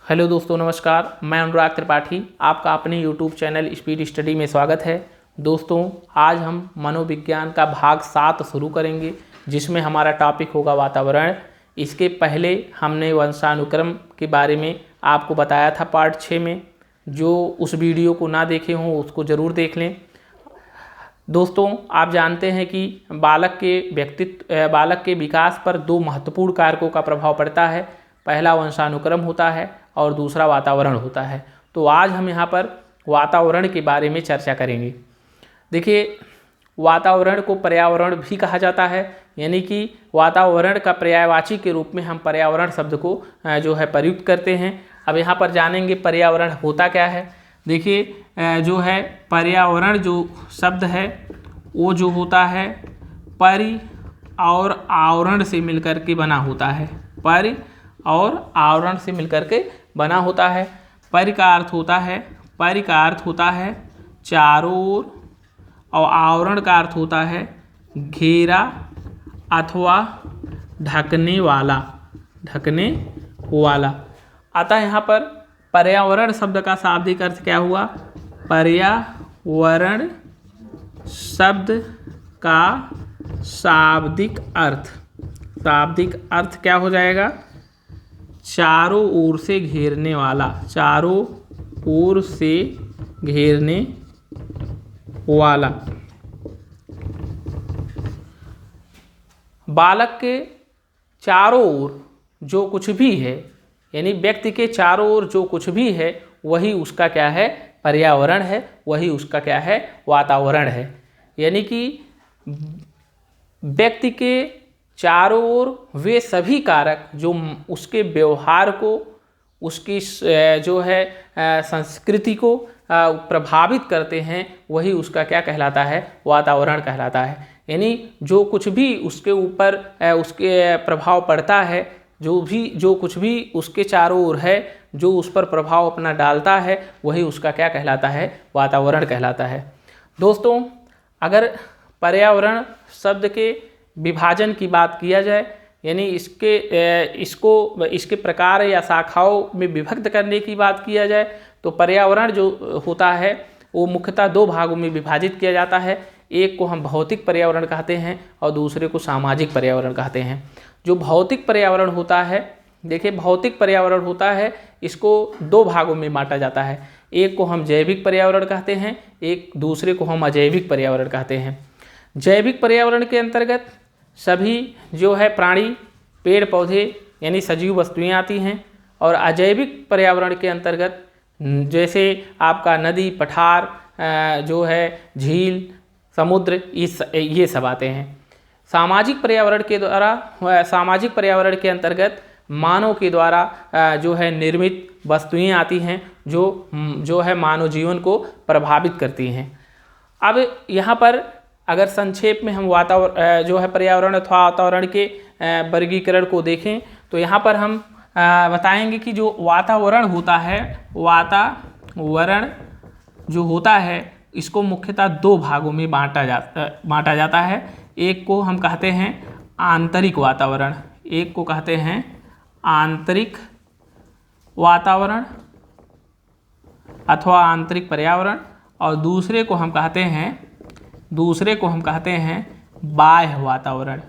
Hello दोस्तों, नमस्कार। मैं अनुराग त्रिपाठी, आपका अपने यूट्यूब चैनल स्पीड स्टडी में स्वागत है। दोस्तों, आज हम मनोविज्ञान का भाग 7 शुरू करेंगे, जिसमें हमारा टॉपिक होगा वातावरण। इसके पहले हमने वंशानुक्रम के बारे में आपको बताया था पार्ट 6 में। जो उस वीडियो को ना देखे हों उसको ज़रूर देख लें। दोस्तों, आप जानते हैं कि बालक के विकास पर 2 महत्वपूर्ण कारकों का प्रभाव पड़ता है। पहला वंशानुक्रम होता है और दूसरा वातावरण होता है। तो आज हम यहाँ पर वातावरण के बारे में चर्चा करेंगे। देखिए, वातावरण को पर्यावरण भी कहा जाता है, यानी कि वातावरण का पर्यायवाची के रूप में हम पर्यावरण शब्द को जो है प्रयुक्त करते हैं। अब यहाँ पर जानेंगे पर्यावरण होता क्या है। देखिए, जो है पर्यावरण जो शब्द है वो जो होता है परि और आवरण से मिलकर के बना होता है। परि और आवरण से मिलकर के बना होता है। परि का अर्थ होता है चारों ओर, और आवरण का अर्थ होता है घेरा अथवा ढकने वाला। अतः यहाँ पर पर्यावरण शब्द का शाब्दिक अर्थ क्या हुआ? पर्यावरण शब्द का शाब्दिक अर्थ क्या हो जाएगा? चारों ओर से घेरने वाला। चारों ओर से घेरने वाला। बालक के चारों ओर जो कुछ भी है, यानी व्यक्ति के चारों ओर जो कुछ भी है, वही उसका क्या है? पर्यावरण है। वही उसका क्या है? वातावरण है। यानी कि व्यक्ति के चारों ओर वे सभी कारक जो उसके व्यवहार को, उसकी जो है संस्कृति को प्रभावित करते हैं, वही उसका क्या कहलाता है? वातावरण कहलाता है। यानी जो कुछ भी उसके ऊपर उसके प्रभाव पड़ता है, जो कुछ भी उसके चारों ओर है, जो उस पर प्रभाव अपना डालता है, वही उसका क्या कहलाता है? वातावरण कहलाता है। दोस्तों, अगर पर्यावरण शब्द के विभाजन की बात किया जाए, यानी इसके प्रकार या शाखाओं में विभक्त करने की बात किया जाए, तो पर्यावरण जो होता है वो मुख्यतः 2 भागों में विभाजित किया जाता है। एक को हम भौतिक पर्यावरण कहते हैं और दूसरे को सामाजिक पर्यावरण कहते हैं। जो भौतिक पर्यावरण होता है, देखिए भौतिक पर्यावरण होता है, इसको 2 भागों में बांटा जाता है। एक को हम जैविक पर्यावरण कहते हैं, एक दूसरे को हम अजैविक पर्यावरण कहते हैं। जैविक पर्यावरण के अंतर्गत सभी जो है प्राणी, पेड़ पौधे यानी सजीव वस्तुएं आती हैं, और अजैविक पर्यावरण के अंतर्गत जैसे आपका नदी, पठार, जो है झील, समुद्र, ये सब आते हैं। सामाजिक पर्यावरण के अंतर्गत मानव के द्वारा जो है निर्मित वस्तुएं आती हैं, जो है मानव जीवन को प्रभावित करती हैं। अब यहाँ पर अगर संक्षेप में हम जो है पर्यावरण अथवा वातावरण के वर्गीकरण को देखें, तो यहाँ पर हम बताएंगे कि जो वातावरण होता है, इसको मुख्यतः 2 भागों में बांटा जाता है। एक को हम कहते हैं आंतरिक वातावरण, एक को कहते हैं आंतरिक वातावरण अथवा आंतरिक पर्यावरण, और दूसरे को हम कहते हैं बाह्य वातावरण।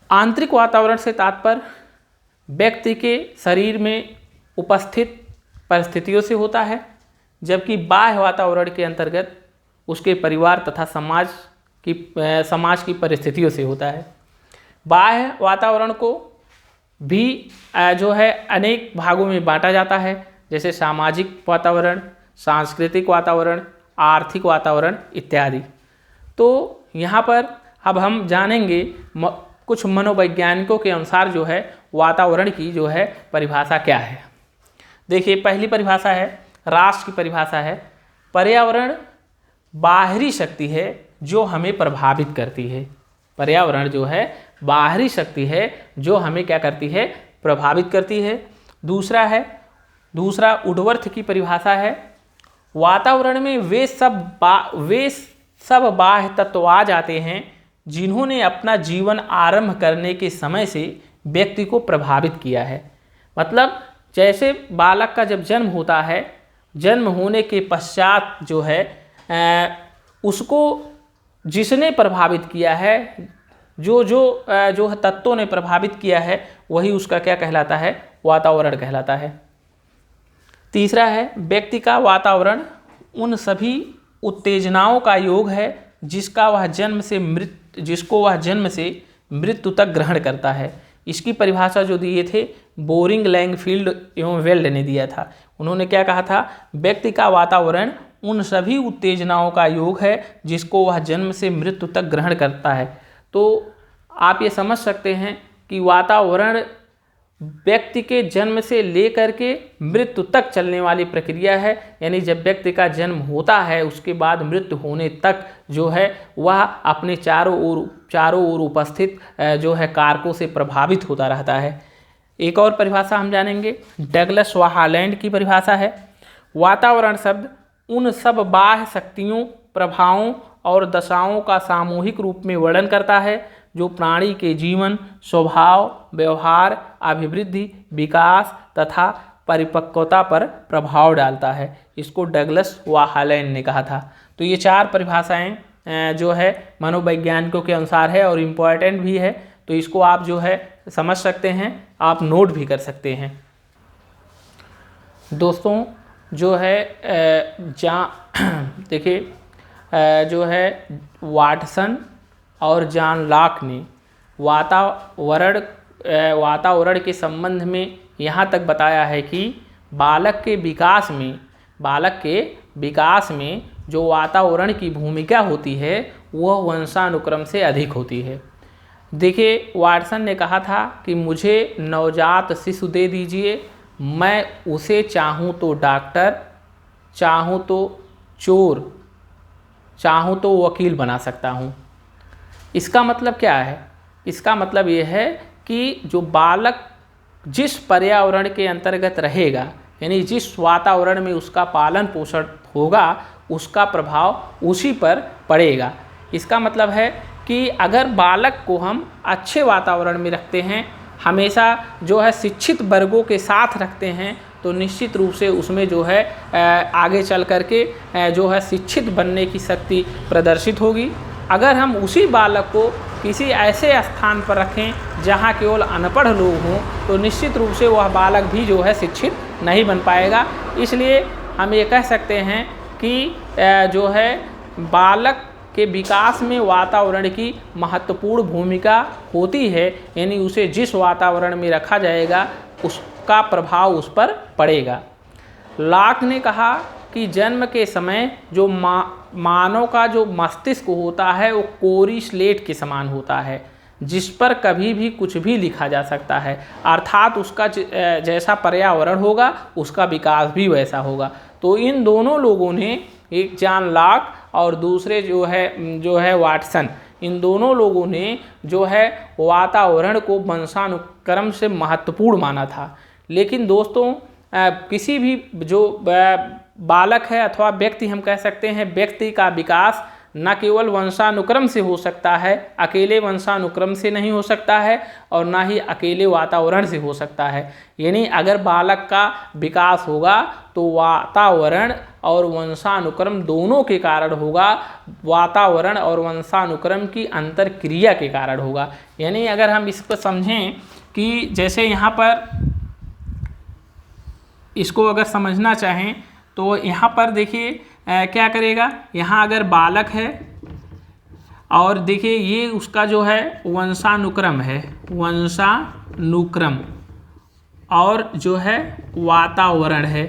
आंतरिक वातावरण से तात्पर्य व्यक्ति के शरीर में उपस्थित परिस्थितियों से होता है, जबकि बाह्य वातावरण के अंतर्गत उसके परिवार तथा समाज की परिस्थितियों से होता है। बाह्य वातावरण को भी जो है अनेक भागों में बांटा जाता है, जैसे सामाजिक वातावरण, सांस्कृतिक वातावरण, आर्थिक वातावरण इत्यादि। तो यहाँ पर अब हम जानेंगे कुछ मनोवैज्ञानिकों के अनुसार जो है वातावरण की जो है परिभाषा क्या है। देखिए, पहली परिभाषा है, राष्ट्र की परिभाषा है, पर्यावरण बाहरी शक्ति है जो हमें प्रभावित करती है। पर्यावरण जो है बाहरी शक्ति है जो हमें क्या करती है? प्रभावित करती है। दूसरा उड्वर्थ की परिभाषा है, वातावरण में वे सब बाह्य तत्व आ जाते हैं जिन्होंने अपना जीवन आरंभ करने के समय से व्यक्ति को प्रभावित किया है। मतलब जैसे बालक का जब जन्म होता है, जन्म होने के पश्चात जो है उसको जिसने प्रभावित किया है, जो तत्वों ने प्रभावित किया है, वही उसका क्या कहलाता है? वातावरण कहलाता है। तीसरा है, व्यक्ति का वातावरण उन सभी उत्तेजनाओं का योग है जिसको वह जन्म से मृत्यु तक ग्रहण करता है। इसकी परिभाषा जो दिए थे बोरिंग, लैंगफील्ड एवं वेल्ड ने दिया था। उन्होंने क्या कहा था? व्यक्ति का वातावरण उन सभी उत्तेजनाओं का योग है जिसको वह जन्म से मृत्यु तक ग्रहण करता है। तो आप ये समझ सकते हैं कि वातावरण व्यक्ति के जन्म से लेकर के मृत्यु तक चलने वाली प्रक्रिया है। यानी जब व्यक्ति का जन्म होता है उसके बाद मृत्यु होने तक जो है वह अपने चारों ओर उपस्थित जो है कारकों से प्रभावित होता रहता है। एक और परिभाषा हम जानेंगे, डगलस हालैंड की परिभाषा है। वातावरण शब्द उन सब बाह्य शक्तियों, प्रभावों और दशाओं का सामूहिक रूप में वर्णन करता है जो प्राणी के जीवन, स्वभाव, व्यवहार, अभिवृद्धि, विकास तथा परिपक्वता पर प्रभाव डालता है। इसको डगलस हालैंड ने कहा था। तो ये 4 परिभाषाएं जो है मनोवैज्ञानिकों के अनुसार है और इम्पॉर्टेंट भी है। तो इसको आप जो है समझ सकते हैं, आप नोट भी कर सकते हैं। दोस्तों जो है देखिए जो है वाटसन और जॉन लॉक ने वातावरण के संबंध में यहाँ तक बताया है कि बालक के विकास में जो वातावरण की भूमिका होती है वह वंशानुक्रम से अधिक होती है। देखिए वाटसन ने कहा था कि मुझे नवजात शिशु दे दीजिए, मैं उसे चाहूँ तो डॉक्टर, चाहूँ तो चोर, चाहूँ तो वकील बना सकता हूँ। इसका मतलब क्या है? इसका मतलब ये है कि जो बालक जिस पर्यावरण के अंतर्गत रहेगा, यानी जिस वातावरण में उसका पालन पोषण होगा, उसका प्रभाव उसी पर पड़ेगा। इसका मतलब है कि अगर बालक को हम अच्छे वातावरण में रखते हैं, हमेशा जो है शिक्षित वर्गों के साथ रखते हैं, तो निश्चित रूप से उसमें जो है आगे चल करके जो है शिक्षित बनने की शक्ति प्रदर्शित होगी। अगर हम उसी बालक को किसी ऐसे स्थान पर रखें जहाँ केवल अनपढ़ लोग हों, तो निश्चित रूप से वह बालक भी जो है शिक्षित नहीं बन पाएगा। इसलिए हम ये कह सकते हैं कि जो है बालक के विकास में वातावरण की महत्वपूर्ण भूमिका होती है। यानी उसे जिस वातावरण में रखा जाएगा उसका प्रभाव उस पर पड़ेगा। लॉक ने कहा कि जन्म के समय जो मानव का जो मस्तिष्क होता है वो कोरी स्लेट के समान होता है, जिस पर कभी भी कुछ भी लिखा जा सकता है। अर्थात उसका जैसा पर्यावरण होगा उसका विकास भी वैसा होगा। तो इन दोनों लोगों ने, एक जॉन लॉक और दूसरे जो है वाटसन, इन दोनों लोगों ने जो है वातावरण को वंशानुक्रम से महत्वपूर्ण माना था। लेकिन दोस्तों किसी भी जो बालक है अथवा व्यक्ति, हम कह सकते हैं व्यक्ति का विकास न केवल वंशानुक्रम से हो सकता है, अकेले वंशानुक्रम से नहीं हो सकता है, और ना ही अकेले वातावरण से हो सकता है। यानी अगर बालक का विकास होगा तो वातावरण और वंशानुक्रम दोनों के कारण होगा, वातावरण और वंशानुक्रम की अंतर क्रिया के कारण होगा। यानी अगर हम इसको समझें कि जैसे यहाँ पर इसको अगर समझना चाहें तो यहाँ पर देखिए क्या करेगा, यहाँ अगर बालक है और देखिए ये उसका जो है वंशानुक्रम है, वंशानुक्रम, और जो है वातावरण है,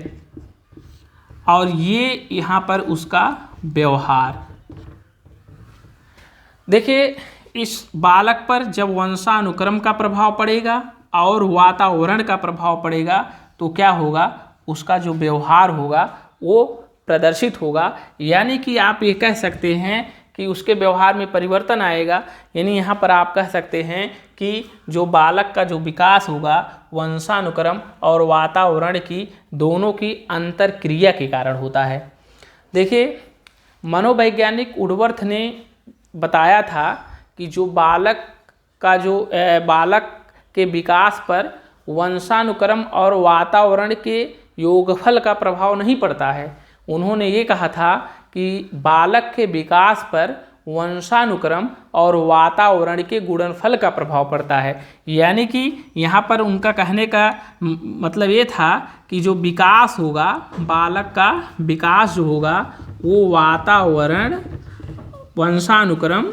और ये यहाँ पर उसका व्यवहार। देखिए इस बालक पर जब वंशानुक्रम का प्रभाव पड़ेगा और वातावरण का प्रभाव पड़ेगा तो क्या होगा, उसका जो व्यवहार होगा वो प्रदर्शित होगा। यानी कि आप ये कह सकते हैं कि उसके व्यवहार में परिवर्तन आएगा। यानी यहाँ पर आप कह सकते हैं कि जो बालक का जो विकास होगा वंशानुक्रम और वातावरण की दोनों की अंतर क्रिया के कारण होता है। देखिए मनोवैज्ञानिक वुडवर्थ ने बताया था कि जो बालक के विकास पर वंशानुक्रम और वातावरण के योगफल का प्रभाव नहीं पड़ता है। उन्होंने ये कहा था कि बालक के विकास पर वंशानुक्रम और वातावरण के गुणनफल का प्रभाव पड़ता है। यानी कि यहाँ पर उनका कहने का मतलब ये था कि जो विकास होगा, बालक का विकास जो होगा वो वातावरण, वंशानुक्रम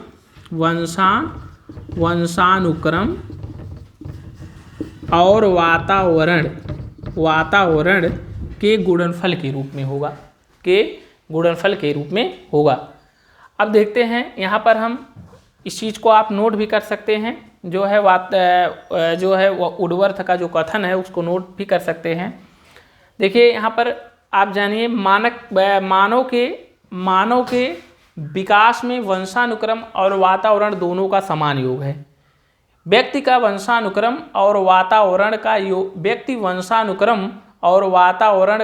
और वातावरण के गुणनफल के रूप में होगा। अब देखते हैं यहाँ पर हम इस चीज़ को आप नोट भी कर सकते हैं, जो है वुडवर्थ का जो कथन है उसको नोट भी कर सकते हैं। देखिए यहाँ पर आप जानिए, मानव के विकास में वंशानुक्रम और वातावरण दोनों का समान योग है। व्यक्ति वंशानुक्रम और वातावरण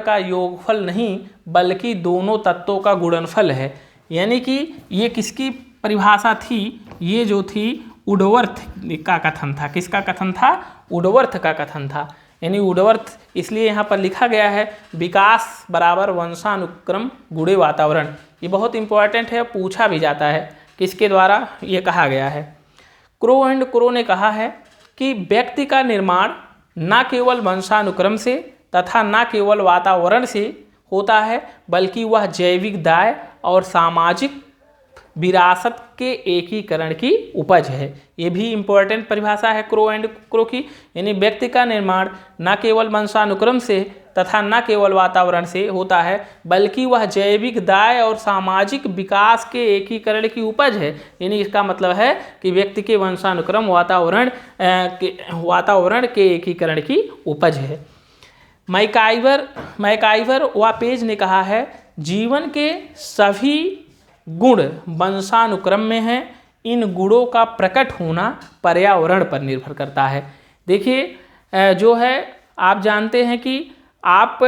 का योगफल नहीं, बल्कि दोनों तत्वों का गुणनफल है। यानी कि ये किसकी परिभाषा थी? ये जो थी वुडवर्थ का कथन था। किसका कथन था? वुडवर्थ का कथन था। यानी वुडवर्थ इसलिए यहाँ पर लिखा गया है विकास बराबर वंशानुक्रम गुणे वातावरण। ये बहुत इंपॉर्टेंट है, पूछा भी जाता है किसके द्वारा ये कहा गया है। क्रो ने कहा है कि व्यक्ति का निर्माण न केवल वंशानुक्रम से तथा न केवल वातावरण से होता है, बल्कि वह जैविक दाय और सामाजिक विरासत के एकीकरण की उपज है। ये भी इम्पोर्टेंट परिभाषा है क्रो की। यानी व्यक्ति का निर्माण न केवल वंशानुक्रम से तथा न केवल वातावरण से होता है, बल्कि वह जैविक दाय और सामाजिक विकास के एकीकरण की उपज है। यानी इसका मतलब है कि व्यक्ति के वंशानुक्रम वातावरण के एकीकरण की उपज है। मैकाइवर व पेज ने कहा है, जीवन के सभी गुण वंशानुक्रम में हैं। इन गुणों का प्रकट होना पर्यावरण पर निर्भर करता है। देखिए जो है आप जानते हैं कि आप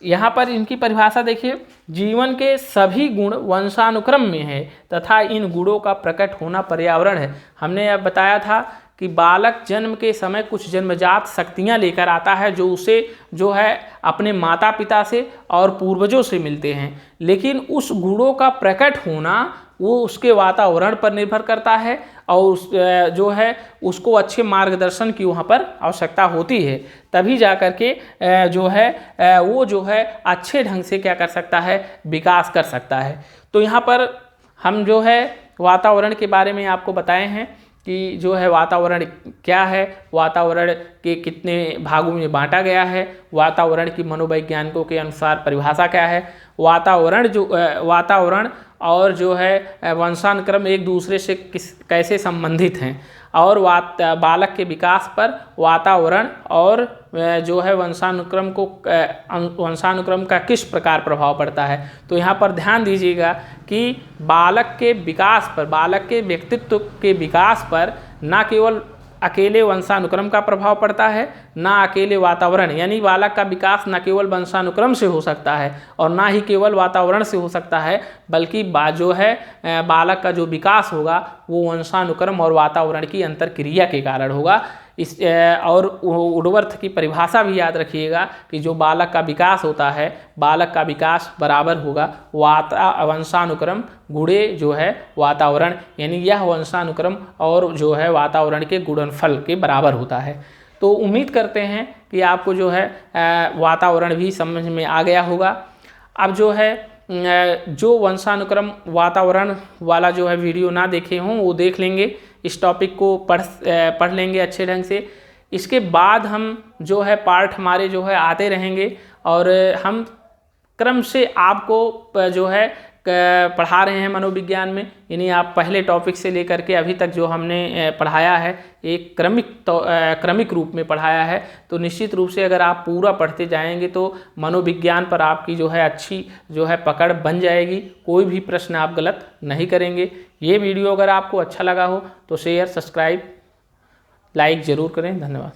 यहाँ पर इनकी परिभाषा देखिए, जीवन के सभी गुण वंशानुक्रम में है तथा इन गुणों का प्रकट होना पर्यावरण है। हमने अब बताया था कि बालक जन्म के समय कुछ जन्मजात शक्तियाँ लेकर आता है जो उसे जो है अपने माता पिता से और पूर्वजों से मिलते हैं, लेकिन उस गुणों का प्रकट होना वो उसके वातावरण पर निर्भर करता है और जो है उसको अच्छे मार्गदर्शन की वहाँ पर आवश्यकता होती है, तभी जा कर के वो जो है अच्छे ढंग से क्या कर सकता है, विकास कर सकता है। तो यहाँ पर हम जो है वातावरण के बारे में आपको बताए हैं कि जो है वातावरण क्या है, वातावरण के कितने भागों में बांटा गया है, वातावरण की मनोवैज्ञानिकों के अनुसार परिभाषा क्या है, वातावरण और जो है वंशानुक्रम एक दूसरे से कैसे संबंधित हैं, और बालक के विकास पर वातावरण और जो है वंशानुक्रम का किस प्रकार प्रभाव पड़ता है। तो यहाँ पर ध्यान दीजिएगा कि बालक के व्यक्तित्व के विकास पर न केवल अकेले वंशानुक्रम का प्रभाव पड़ता है, ना अकेले वातावरण। यानी बालक का विकास न केवल वंशानुक्रम से हो सकता है और ना ही केवल वातावरण से हो सकता है, बल्कि जो है बालक का जो विकास होगा वो वंशानुक्रम और वातावरण की अंतर्क्रिया के कारण होगा। और वुडवर्थ की परिभाषा भी याद रखिएगा कि जो बालक का विकास होता है, बालक का विकास बराबर होगा वंशानुक्रम गुणे जो है वातावरण। यानी यह वंशानुक्रम और जो है वातावरण के गुणनफल के बराबर होता है। तो उम्मीद करते हैं कि आपको जो है वातावरण भी समझ में आ गया होगा। अब जो है जो वंशानुक्रम वातावरण वाला जो है वीडियो ना देखे हों वो देख लेंगे, इस टॉपिक को पढ़ लेंगे अच्छे ढंग से। इसके बाद हम जो है पार्ट हमारे जो है आते रहेंगे और हम क्रम से आपको जो है पढ़ा रहे हैं मनोविज्ञान में। यानी आप पहले टॉपिक से लेकर के अभी तक जो हमने पढ़ाया है एक क्रमिक रूप में पढ़ाया है। तो निश्चित रूप से अगर आप पूरा पढ़ते जाएंगे तो मनोविज्ञान पर आपकी जो है अच्छी जो है पकड़ बन जाएगी, कोई भी प्रश्न आप गलत नहीं करेंगे। ये वीडियो अगर आपको अच्छा लगा हो तो शेयर, सब्सक्राइब, लाइक ज़रूर करें। धन्यवाद।